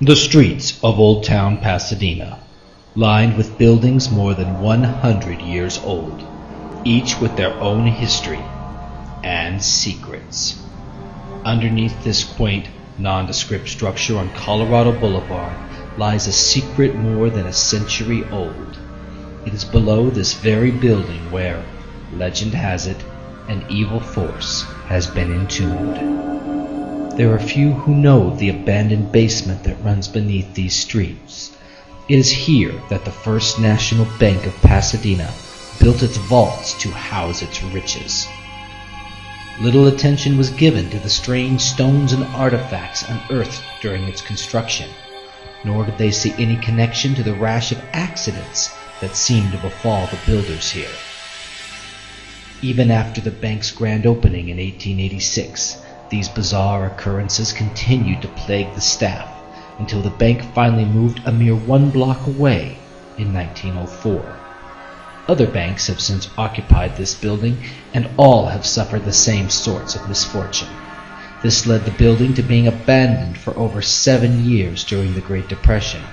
The streets of Old Town Pasadena, lined with buildings more than 100 years old, each with their own history and secrets. Underneath this quaint, nondescript structure on Colorado Boulevard lies a secret more than a century old. It is below this very building where, legend has it, an evil force has been entombed. There are few who know of the abandoned basement that runs beneath these streets. It is here that the First National Bank of Pasadena built its vaults to house its riches. Little attention was given to the strange stones and artifacts unearthed during its construction, nor did they see any connection to the rash of accidents that seemed to befall the builders here. Even after the bank's grand opening in 1886, these bizarre occurrences continued to plague the staff until the bank finally moved a mere 1 block away in 1904. Other banks have since occupied this building, and all have suffered the same sorts of misfortune. This led the building to being abandoned for over 7 years during the Great Depression.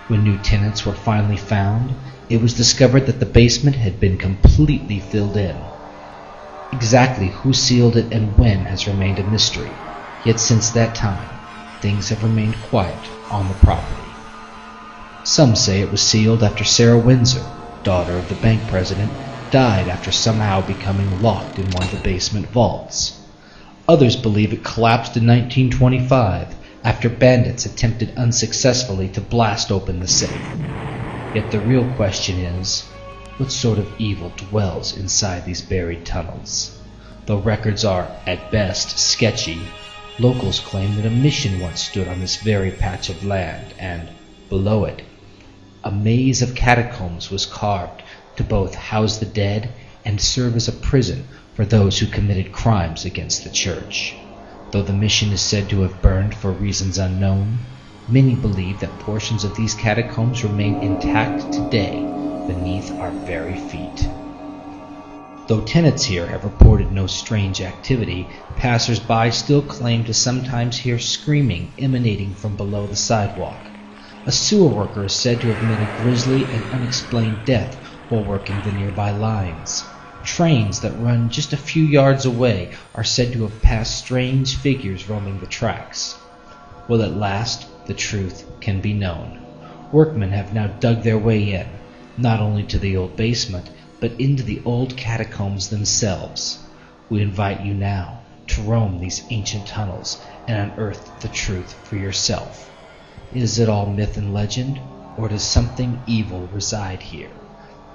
When new tenants were finally found, it was discovered that the basement had been completely filled in. Exactly who sealed it and when has remained a mystery, yet since that time, things have remained quiet on the property. Some say it was sealed after Sarah Windsor, daughter of the bank president, died after somehow becoming locked in one of the basement vaults. Others believe it collapsed in 1925 after bandits attempted unsuccessfully to blast open the safe. Yet the real question is, what sort of evil dwells inside these buried tunnels? Though records are, at best, sketchy, locals claim that a mission once stood on this very patch of land, and, below it, a maze of catacombs was carved to both house the dead and serve as a prison for those who committed crimes against the church. Though the mission is said to have burned for reasons unknown, many believe that portions of these catacombs remain intact today beneath our very feet. Though tenants here have reported no strange activity, passers-by still claim to sometimes hear screaming emanating from below the sidewalk. A sewer worker is said to have met a grisly and unexplained death while working the nearby lines. Trains that run just a few yards away are said to have passed strange figures roaming the tracks. Will at last the truth can be known? Workmen have now dug their way in, not only to the old basement, but into the old catacombs themselves. We invite you now to roam these ancient tunnels and unearth the truth for yourself. Is it all myth and legend, or does something evil reside here?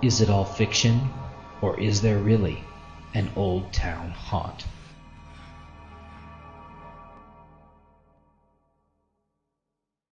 Is it all fiction, or is there really an old town haunt?